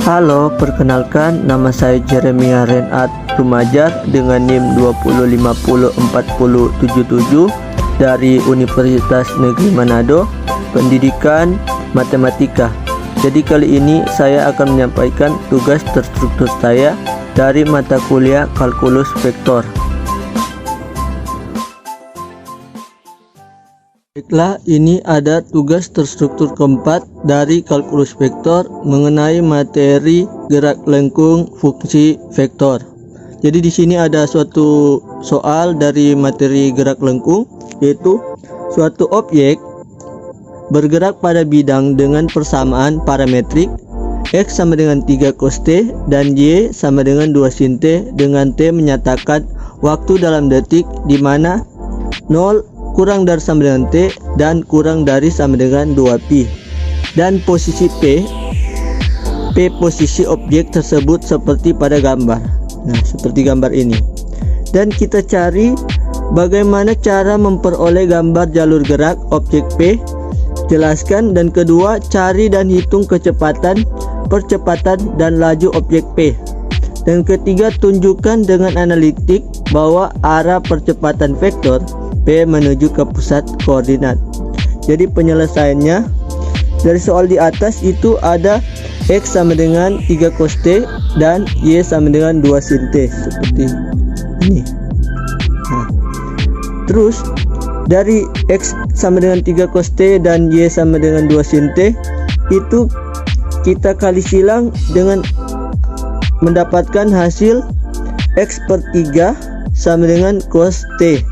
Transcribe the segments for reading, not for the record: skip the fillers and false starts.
Halo, perkenalkan nama saya Jeremia Renat Rumajar dengan NIM 20504077 dari Universitas Negeri Manado, pendidikan matematika. Jadi kali ini saya akan menyampaikan tugas terstruktur saya dari mata kuliah kalkulus vektor. Baiklah, ini ada tugas terstruktur keempat dari kalkulus vektor mengenai materi gerak lengkung fungsi vektor. Jadi di sini ada suatu soal dari materi gerak lengkung, yaitu suatu objek bergerak pada bidang dengan persamaan parametrik X sama dengan 3 cos T dan Y sama dengan 2 sin T, dengan T menyatakan waktu dalam detik di mana 0 kurang dari sama dengan T dan kurang dari sama dengan 2pi, dan posisi P posisi objek tersebut seperti pada gambar. Nah, seperti gambar ini. Dan kita cari bagaimana cara memperoleh gambar jalur gerak objek P, jelaskan. Dan kedua, cari dan hitung kecepatan, percepatan dan laju objek P. Dan ketiga, tunjukkan dengan analitik bahwa arah percepatan vektor P menuju ke pusat koordinat. Jadi penyelesaiannya dari soal di atas itu ada X sama dengan 3 cos T dan Y sama dengan 2 sin T seperti ini. Nah, terus dari X sama dengan 3 cos T dan Y sama dengan 2 sin T itu kita kali silang dengan mendapatkan hasil X per 3 sama dengan cos T.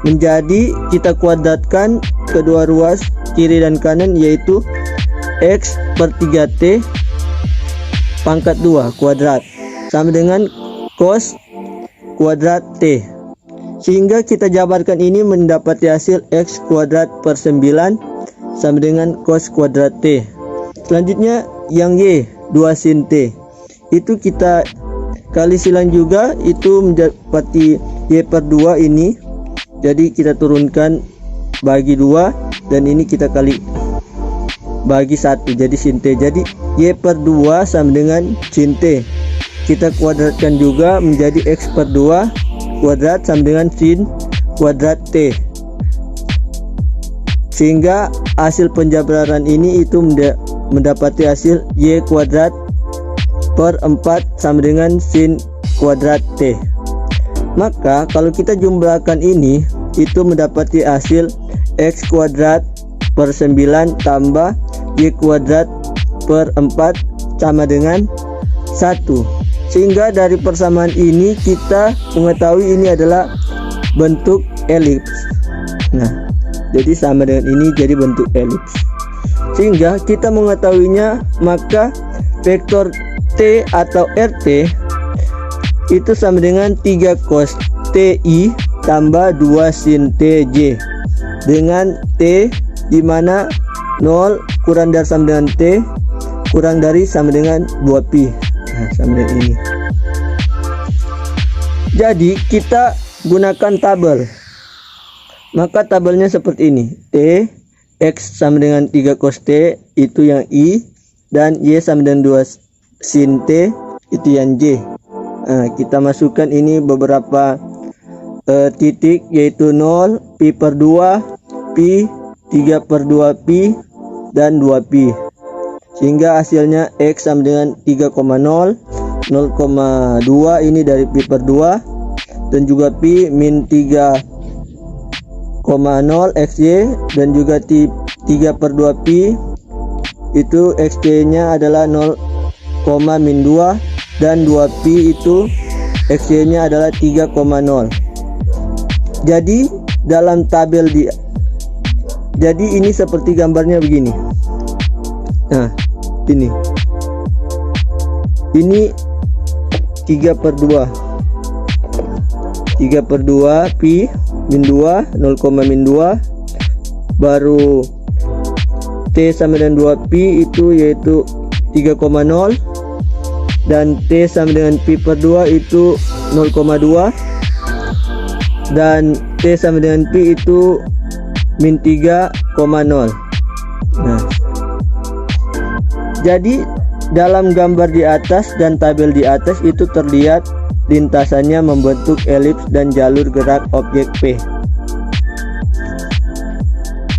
Menjadi kita kuadratkan kedua ruas kiri dan kanan, yaitu X per 3T pangkat 2 kuadrat sama dengan cos kuadrat T. Sehingga kita jabarkan ini mendapati hasil X kuadrat per 9 sama dengan cos kuadrat T. Selanjutnya yang Y 2 sin T itu kita kali silang juga, itu mendapati Y per 2 ini. Jadi kita turunkan bagi 2 dan ini kita kali bagi 1 jadi sin T. Jadi Y per 2 sama dengan sin T. Kita kuadratkan juga menjadi X per 2 kuadrat sama dengan sin kuadrat T. Sehingga hasil penjabaran ini itu mendapati hasil Y kuadrat per 4 sama dengan sin kuadrat T. Maka kalau kita jumlahkan ini itu mendapati hasil X kuadrat per 9 tambah Y kuadrat per 4 sama dengan 1. Sehingga dari persamaan ini kita mengetahui ini adalah bentuk elips. Nah, jadi sama dengan ini jadi bentuk elips. Sehingga kita mengetahuinya, maka vektor T atau RT itu sama dengan 3 cos TI tambah 2 sin TJ, dengan T di mana 0 kurang dari sama dengan T kurang dari sama dengan 2pi. Nah, sama dengan ini. Jadi kita gunakan tabel. Maka tabelnya seperti ini. T X sama dengan 3 cos T itu yang I, dan Y sama dengan 2 sin T itu yang J. Nah, kita masukkan ini beberapa titik, yaitu 0, pi per 2, pi, 3 per 2 pi, dan 2 pi. Sehingga hasilnya X sama dengan 3,0, 0,2 ini dari pi per 2, dan juga pi min 3,0 XY, dan juga 3 per 2 pi itu XY nya adalah 0, min 2, dan 2pi itu XY nya adalah 3,0. Jadi dalam tabel jadi ini seperti gambarnya begini. Nah, ini 3 per 2 pi min 2, 0, min 2, baru T sama dengan 2pi itu yaitu 3,0, dan T sama dengan pi per 2 itu 0,2, dan T sama dengan pi itu min 3,0. Nah, jadi dalam gambar di atas dan tabel di atas itu terlihat lintasannya membentuk elips dan jalur gerak objek P.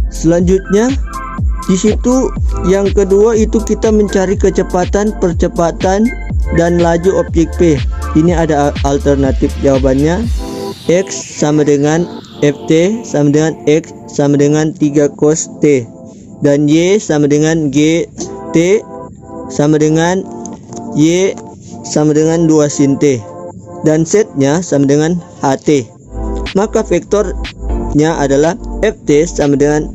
Selanjutnya di situ yang kedua itu kita mencari kecepatan, percepatan dan laju objek P. Ini ada alternatif jawabannya. X sama dengan Ft sama dengan X sama dengan 3 cos T, dan Y sama dengan GT sama dengan Y sama dengan 2 sin T, dan Z-nya sama dengan HT. Maka vektornya adalah Ft sama dengan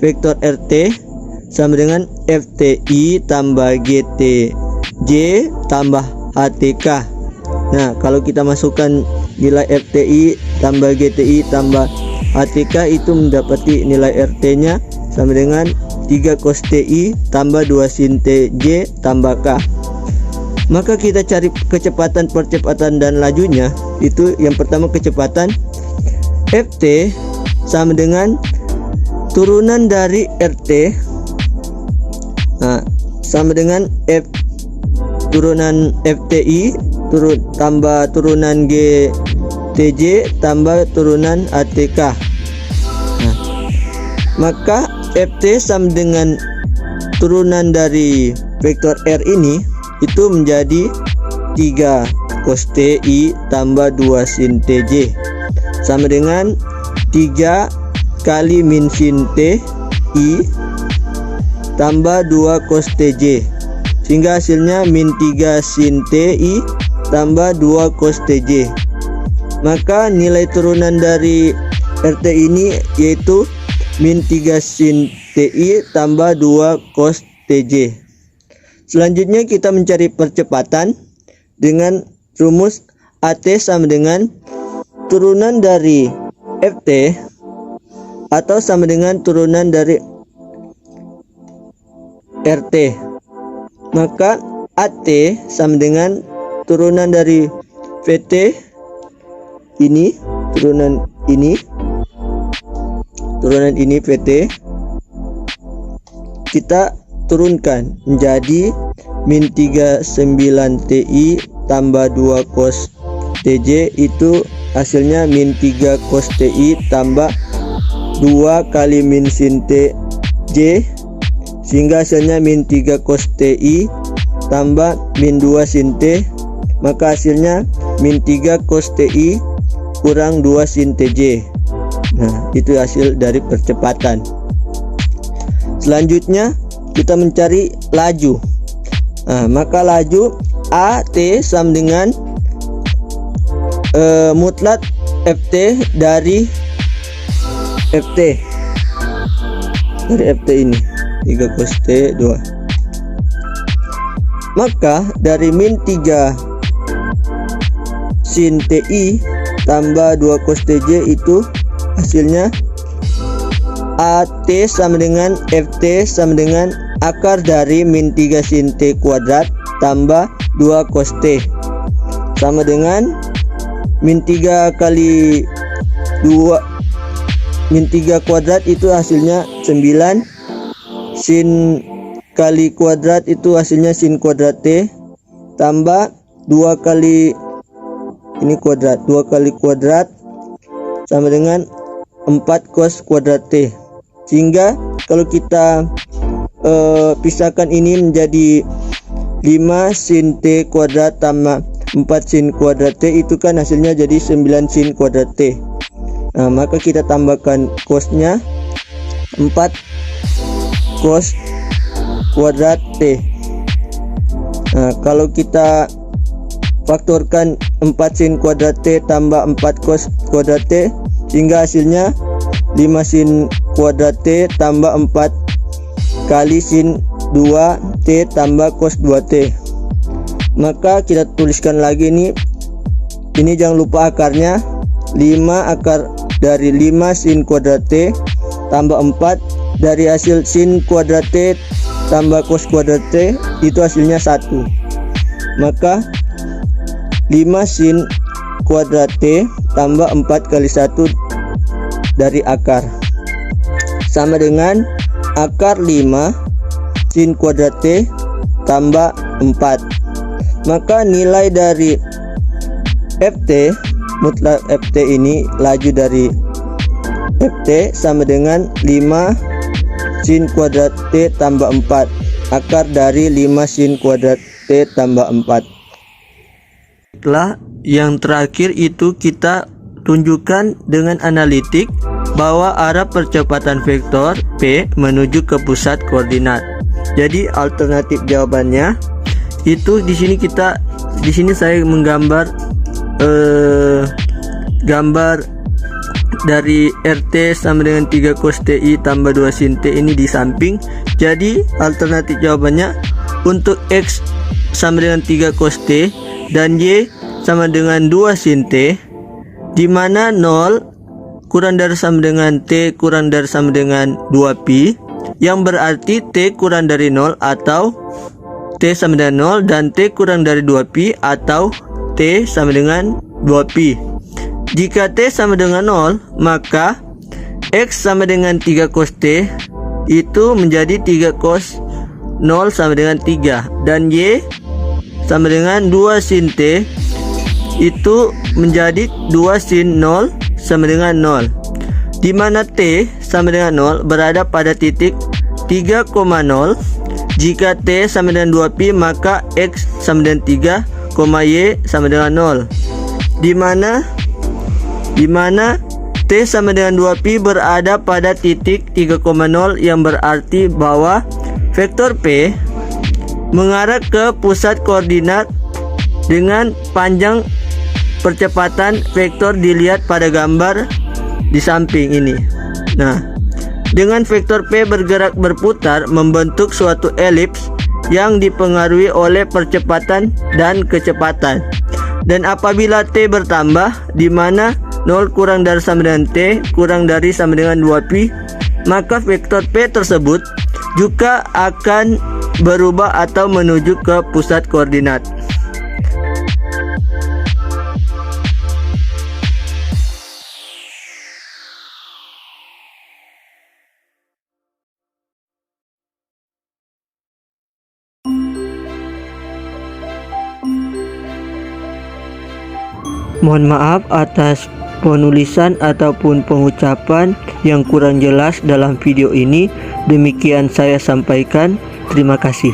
vektor RT sama dengan FTI tambah GTJ tambah HTK. Nah, kalau kita masukkan nilai FTI tambah GTI tambah HTK itu mendapati nilai RT-nya sama dengan 3 cos TI tambah 2 sin TJ tambah K. Maka kita cari kecepatan, percepatan dan lajunya. Itu yang pertama kecepatan. Ft sama dengan turunan dari RT, sama dengan F turunan FTI tambah turunan GTJ tambah turunan ATK. Maka Ft sama dengan turunan dari vektor R ini itu menjadi 3 cos TI tambah 2 sin TJ sama dengan 3 kali min sin TI tambah 2 cos TJ, sehingga hasilnya min 3 sin TI tambah 2 cos TJ. Maka nilai turunan dari RT ini yaitu min 3 sin TI tambah 2 cos TJ. Selanjutnya kita mencari percepatan dengan rumus AT sama dengan turunan dari FT atau sama dengan turunan dari RT. Maka AT sama dengan turunan dari VT ini, turunan ini VT kita turunkan menjadi min 39 TI tambah 2 cos TJ, itu hasilnya min 3 cos TI tambah 2 kali min sin TJ, sehingga hasilnya min 3 cos TI tambah min 2 sin T. Maka hasilnya min 3 cos TI kurang 2 sin TJ. Nah, itu hasil dari percepatan. Selanjutnya kita mencari laju. Maka laju AT sama dengan mutlak FT dari FT ini 3 cos T 2. Maka dari min 3 sin TI tambah 2 cos TJ itu hasilnya AT sama dengan FT sama dengan akar dari min 3 sin T kuadrat tambah 2 cos T sama dengan min 3 kali 2 min 3 kuadrat itu hasilnya 9 sin kali kuadrat itu hasilnya sin kuadrat T tambah 2 kali ini kuadrat, 2 kali kuadrat sama dengan 4 cos kuadrat T. Sehingga kalau kita pisahkan ini menjadi 5 sin T kuadrat tambah 4 sin kuadrat T, itu kan hasilnya jadi 9 sin kuadrat T. Nah, maka kita tambahkan cosnya 4 cos kuadrat T. Nah, kalau kita faktorkan 4 sin kuadrat T tambah 4 cos kuadrat T, sehingga hasilnya 5 sin kuadrat T tambah 4 kali sin 2 T tambah cos 2T. Maka kita tuliskan lagi ini jangan lupa akarnya. 5 akar dari 5 sin kuadrat T tambah 4 dari hasil sin kuadrat T tambah cos kuadrat T, itu hasilnya 1. Maka 5 sin kuadrat T tambah 4 kali 1 dari akar sama dengan akar 5 sin kuadrat T tambah 4. Maka nilai dari Ft mutlak Ft ini, laju dari Ft sama dengan 5 sin kuadrat T tambah 4 akar dari 5 sin kuadrat T tambah 4. Setelah yang terakhir itu kita tunjukkan dengan analitik bahwa arah percepatan vektor P menuju ke pusat koordinat. Jadi alternatif jawabannya itu di sini saya menggambar gambar dari RT sama dengan 3 cos TI tambah 2 sin T ini di samping. Jadi alternatif jawabannya untuk X sama dengan 3 cos T dan Y sama dengan 2 sin T, di mana 0 kurang dari sama dengan T kurang dari sama dengan 2pi, yang berarti T kurang dari 0 atau T sama dengan 0 dan T kurang dari 2pi atau T sama dengan 2pi. Jika T sama dengan 0, maka X sama dengan 3 cos T itu menjadi 3 cos 0 sama dengan 3, dan Y sama dengan 2 sin T itu menjadi 2 sin 0 sama dengan 0, di mana T sama dengan 0 berada pada titik 3,0. Jika T sama dengan 2pi, maka X sama dengan 3, Y sama dengan 0, di mana T sama dengan 2pi berada pada titik 3,0, yang berarti bahwa vektor P mengarah ke pusat koordinat dengan panjang percepatan vektor dilihat pada gambar di samping ini. Nah, dengan vektor P bergerak berputar membentuk suatu elips yang dipengaruhi oleh percepatan dan kecepatan. Dan apabila T bertambah, di mana 0 kurang dari sama dengan T kurang dari sama dengan 2pi, maka vektor P tersebut juga akan berubah atau menuju ke pusat koordinat. Mohon maaf atas penulisan ataupun pengucapan yang kurang jelas dalam video ini. Demikian saya sampaikan. Terima kasih.